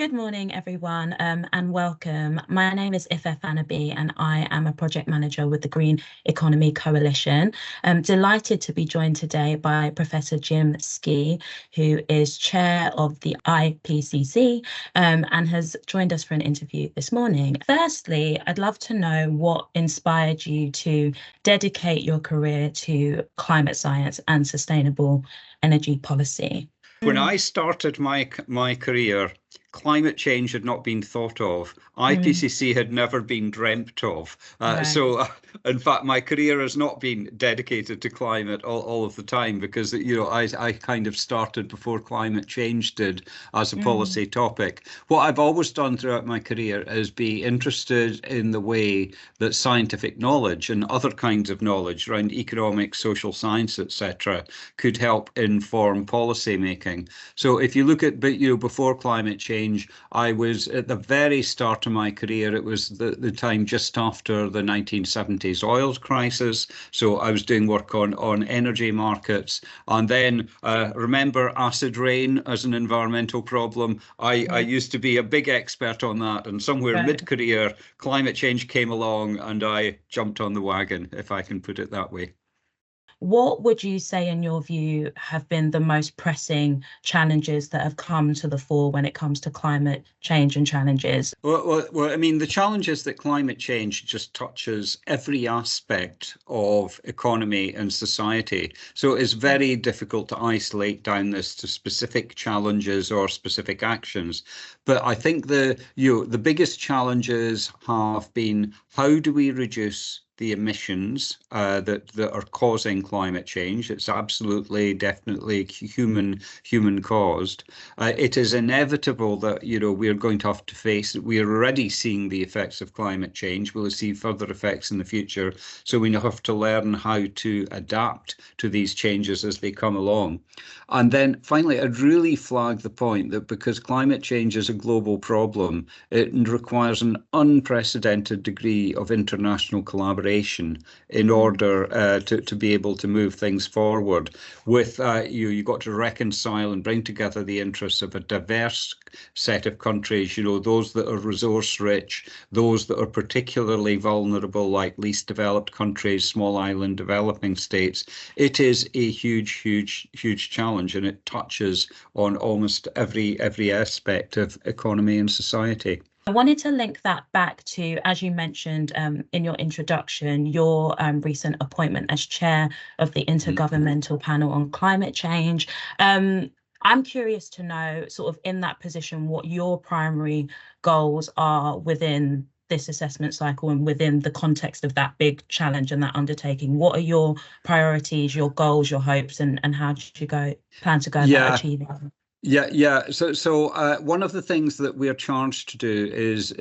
Good morning, everyone, and welcome. My name is Ife Fanabi, and I am a project manager with the Green Economy Coalition. I'm delighted to be joined today by Professor Jim Skea, who is chair of the IPCC and has joined us for an interview this morning. Firstly, I'd love to know what inspired you to dedicate your career to climate science and sustainable energy policy. When I started my career, climate change had not been thought of. IPCC had never been dreamt of. So, in fact, my career has not been dedicated to climate all of the time because, I kind of started before climate change did as a policy topic. What I've always done throughout my career is be interested in the way that scientific knowledge and other kinds of knowledge around economics, social science, etc., could help inform policy making. So if you look at, before climate change, I was at the very start of my career. It was the time just after the 1970s oil crisis. So I was doing work on energy markets. And then remember acid rain as an environmental problem. I used to be a big expert on that. And somewhere mid-career, climate change came along and I jumped on the wagon, if I can put it that way. What would you say, in your view, have been the most pressing challenges that have come to the fore when it comes to climate change and challenges? Well, I mean, the challenge is that climate change just touches every aspect of economy and society. So it's very difficult to isolate down this to specific challenges or specific actions. But I think the biggest challenges have been, how do we reduce the emissions that are causing climate change? It's absolutely, definitely human caused. It is inevitable that we're going to have to face it. We are already seeing the effects of climate change. We'll see further effects in the future. So we have to learn how to adapt to these changes as they come along. And then finally, I'd really flag the point that because climate change is a global problem, it requires an unprecedented degree of international collaboration in order to be able to move things forward. With you got to reconcile and bring together the interests of a diverse set of countries, those that are resource rich, those that are particularly vulnerable, like least developed countries, small island developing states. It is a huge challenge, and it touches on almost every aspect of economy and society. I wanted to link that back to, as you mentioned in your introduction, your recent appointment as chair of the Intergovernmental Panel on Climate Change. I'm curious to know, sort of in that position, what your primary goals are within this assessment cycle and within the context of that big challenge and that undertaking. What are your priorities, your goals, your hopes, and how do you plan to go about achieving them? Yeah. So one of the things that we are charged to do is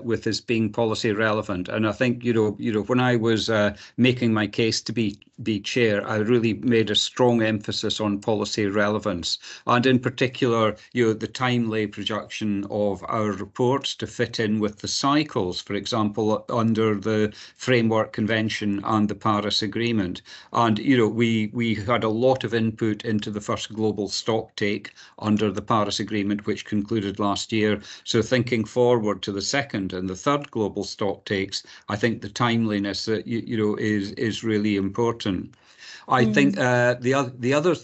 with this being policy relevant, and I think when I was making my case to be chair, I really made a strong emphasis on policy relevance, and in particular, the timely production of our reports to fit in with the cycles, for example, under the Framework Convention and the Paris Agreement, and we had a lot of input into the first global stocktake under the Paris Agreement, which concluded last year. So thinking forward to the second and the third global stocktakes, I think the timeliness is really important. I think the other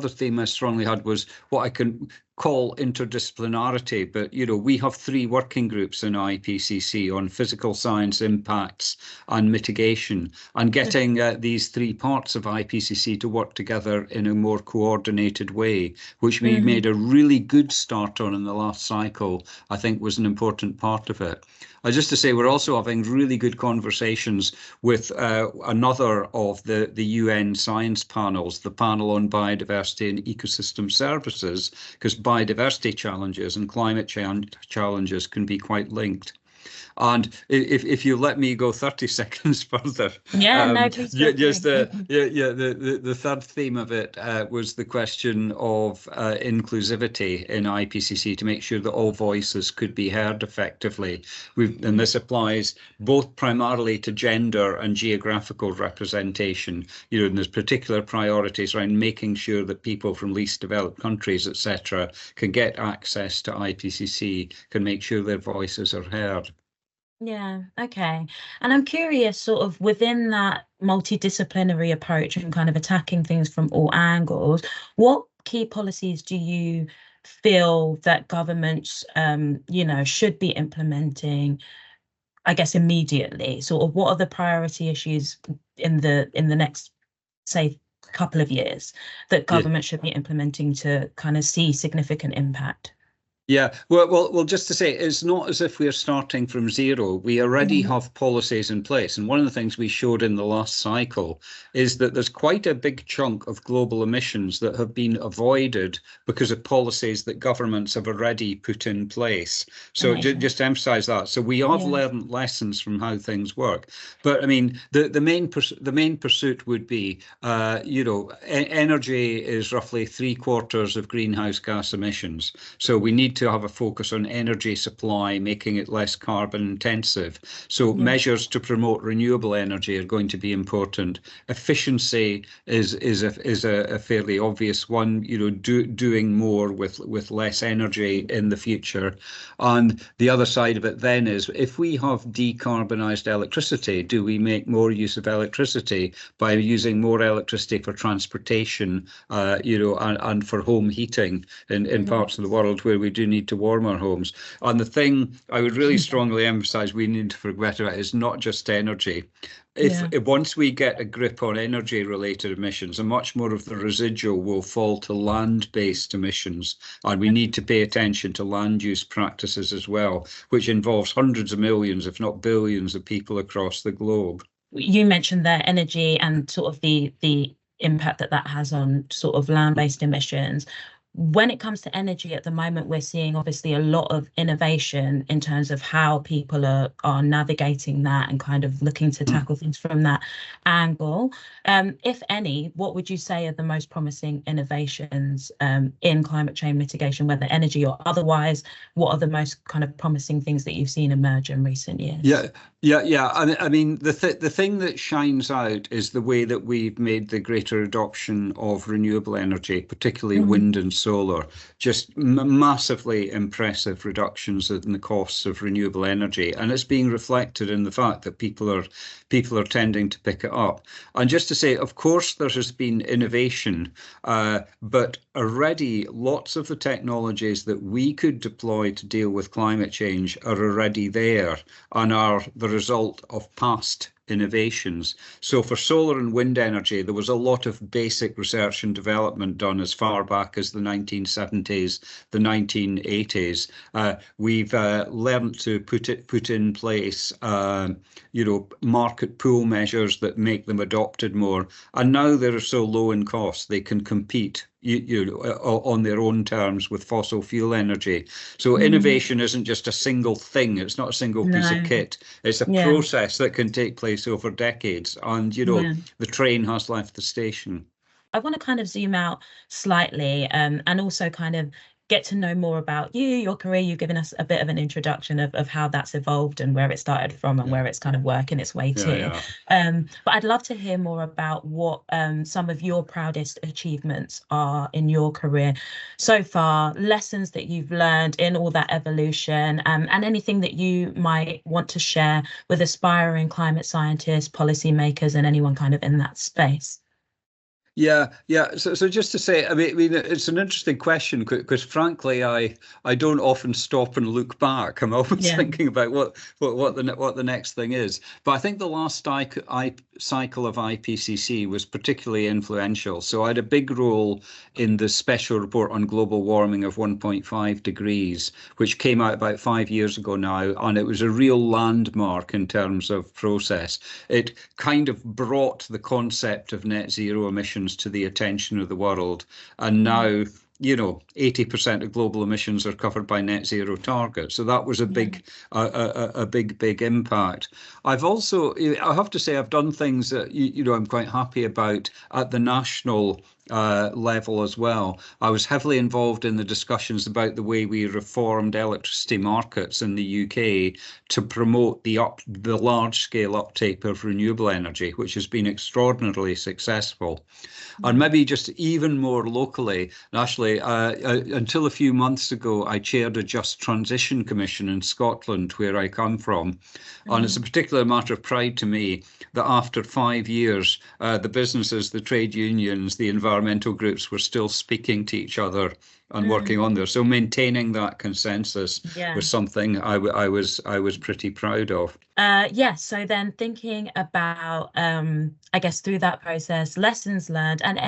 theme I strongly had was what I can call interdisciplinarity, but we have 3 working groups in IPCC on physical science impacts and mitigation, and getting these 3 parts of IPCC to work together in a more coordinated way, which we made a really good start on in the last cycle, I think was an important part of it. Just to say, we're also having really good conversations with another of the UN science panels, the panel on biodiversity and ecosystem services, because biodiversity challenges and climate change challenges can be quite linked. And if you let me go 30 seconds further, Yeah, no, please feel just free. the third theme of it was the question of inclusivity in IPCC to make sure that all voices could be heard effectively. And this applies both primarily to gender and geographical representation. And there's particular priorities around making sure that people from least developed countries, etc., can get access to IPCC, can make sure their voices are heard. Yeah, okay. And I'm curious, sort of within that multidisciplinary approach and kind of attacking things from all angles, what key policies do you feel that governments, should be implementing, I guess, immediately? Sort of what are the priority issues in the next, say, couple of years that government should be implementing to kind of see significant impact? Yeah, well, just to say, it's not as if we're starting from zero. We already have policies in place. And one of the things we showed in the last cycle is that there's quite a big chunk of global emissions that have been avoided because of policies that governments have already put in place. So just to emphasize that. So we have learned lessons from how things work. But I mean, the main pursuit would be, energy is roughly 3/4 of greenhouse gas emissions. So we need to have a focus on energy supply, making it less carbon intensive. So measures to promote renewable energy are going to be important. Efficiency is a fairly obvious one. Doing more with less energy in the future. And the other side of it then is, if we have decarbonised electricity, do we make more use of electricity by using more electricity for transportation, and for home heating in parts of the world where we do need to warm our homes? And the thing I would really strongly emphasize we need to forget about is not just energy. If once we get a grip on energy related emissions, and much more of the residual will fall to land-based emissions, and we need to pay attention to land use practices as well, which involves hundreds of millions, if not billions, of people across the globe. You mentioned that energy and sort of the impact that has on sort of land-based emissions. When it comes to energy at the moment, we're seeing obviously a lot of innovation in terms of how people are navigating that and kind of looking to tackle things from that angle. If any, what would you say are the most promising innovations in climate change mitigation, whether energy or otherwise? What are the most kind of promising things that you've seen emerge in recent years? Yeah. I mean, the thing that shines out is the way that we've made the greater adoption of renewable energy, particularly wind and solar. Just massively impressive reductions in the costs of renewable energy, and it's being reflected in the fact that people are tending to pick it up. And just to say, of course, there has been innovation, but already lots of the technologies that we could deploy to deal with climate change are already there and are the result of past innovations. So for solar and wind energy, there was a lot of basic research and development done as far back as the 1970s, the 1980s. We've learned to put in place, market pool measures that make them adopted more. And now they're so low in cost, they can compete on their own terms with fossil fuel energy. So innovation isn't just a single thing. It's not a single piece of kit. It's a process that can take place over decades. And, the train has left the station. I want to kind of zoom out slightly and also kind of get to know more about you, your career. You've given us a bit of an introduction of how that's evolved and where it started from and where it's kind of working its way to. But I'd love to hear more about what some of your proudest achievements are in your career so far, lessons that you've learned in all that evolution, and anything that you might want to share with aspiring climate scientists, policymakers, and anyone kind of in that space. Yeah. So just to say, I mean, it's an interesting question because frankly, I don't often stop and look back. I'm always thinking about what the next thing is. But I think the last cycle of IPCC was particularly influential. So I had a big role in the special report on global warming of 1.5 degrees, which came out about 5 years ago now, and it was a real landmark in terms of process. It kind of brought the concept of net zero emissions to the attention of the world. And now, you know, 80% of global emissions are covered by net zero targets. So that was a big, big impact. I've also, I have to say, I've done things that, you know, I'm quite happy about at the national level as well. I was heavily involved in the discussions about the way we reformed electricity markets in the UK to promote the large-scale uptake of renewable energy, which has been extraordinarily successful. And maybe just even more locally, nationally, until a few months ago, I chaired a Just Transition Commission in Scotland, where I come from. And it's a particular matter of pride to me that after 5 years, the businesses, the trade unions, the environmental groups were still speaking to each other and working on there. So maintaining that consensus was something I was pretty proud of. Yes, so then thinking about, I guess through that process, lessons learned and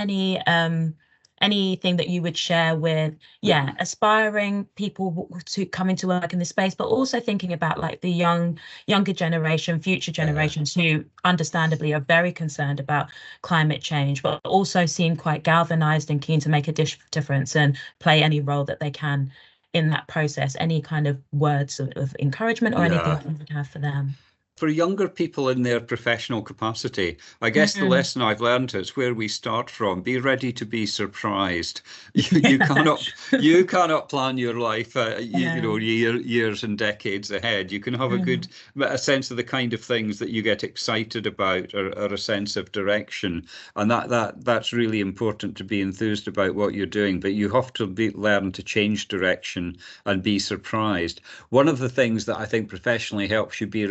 anything that you would share with, aspiring people to come into work in this space, but also thinking about like the younger generation, future generations who understandably are very concerned about climate change, but also seem quite galvanized and keen to make a difference and play any role that they can in that process. Any kind of words of encouragement or anything you would have for them? For younger people in their professional capacity, I guess the lesson I've learned is where we start from. Be ready to be surprised. You cannot plan your life, you know, years and decades ahead. You can have a sense of the kind of things that you get excited about, or a sense of direction, and that's really important, to be enthused about what you're doing. But you have to learn to change direction and be surprised. One of the things that I think professionally helps you be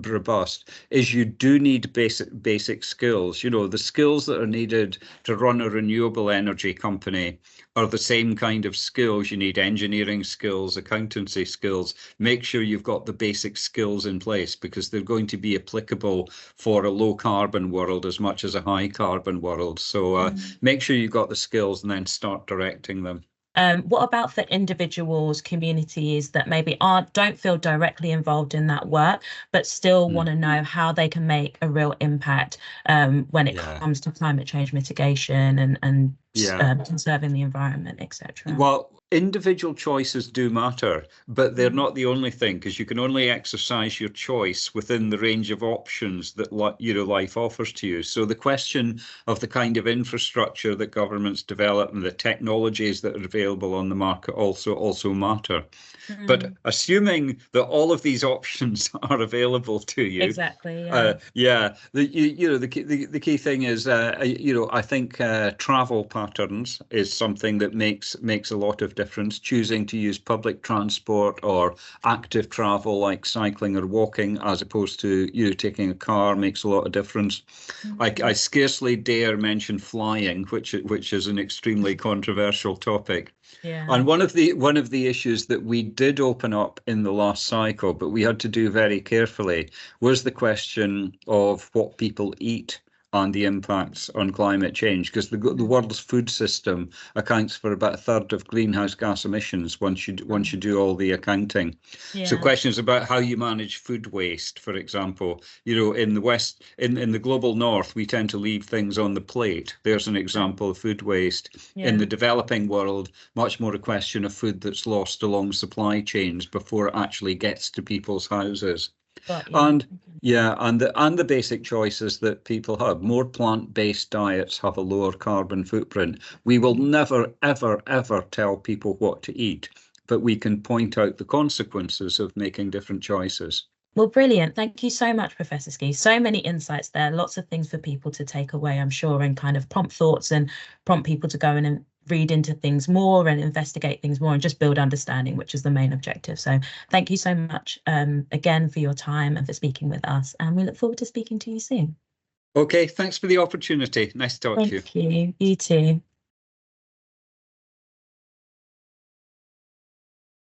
robust is you do need basic skills. You know, the skills that are needed to run a renewable energy company are the same kind of skills. You need engineering skills, accountancy skills. Make sure you've got the basic skills in place, because they're going to be applicable for a low carbon world as much as a high carbon world. So make sure you've got the skills and then start directing them. What about for individuals, communities that maybe don't feel directly involved in that work, but still want to know how they can make a real impact when it comes to climate change mitigation and conserving the environment, etc.? Well, individual choices do matter, but they're not the only thing, because you can only exercise your choice within the range of options that life offers to you. So the question of the kind of infrastructure that governments develop and the technologies that are available on the market also matter. But assuming that all of these options are available to you, exactly, the key thing is, I think travel patterns is something that makes a lot of difference. Choosing to use public transport or active travel like cycling or walking, as opposed to taking a car, makes a lot of difference. I scarcely dare mention flying, which is an extremely controversial topic. And one of the issues that we did open up in the last cycle, but we had to do very carefully, was the question of what people eat and the impacts on climate change, because the world's food system accounts for about a third of greenhouse gas emissions once you do all the accounting. So questions about how you manage food waste, for example. In the West, in the global North, we tend to leave things on the plate. There's an example of food waste. In the developing world, much more a question of food that's lost along supply chains before it actually gets to people's houses. And the basic choices that people have. More plant-based diets have a lower carbon footprint. We will never, ever, ever tell people what to eat, but we can point out the consequences of making different choices. Well, brilliant. Thank you so much, Professor Skea. So many insights there, lots of things for people to take away, I'm sure, and kind of prompt thoughts and prompt people to go in and read into things more and investigate things more and just build understanding, which is the main objective. So thank you so much again for your time and for speaking with us. And we look forward to speaking to you soon. Okay, thanks for the opportunity. Nice to talk to you. Thank you. You too.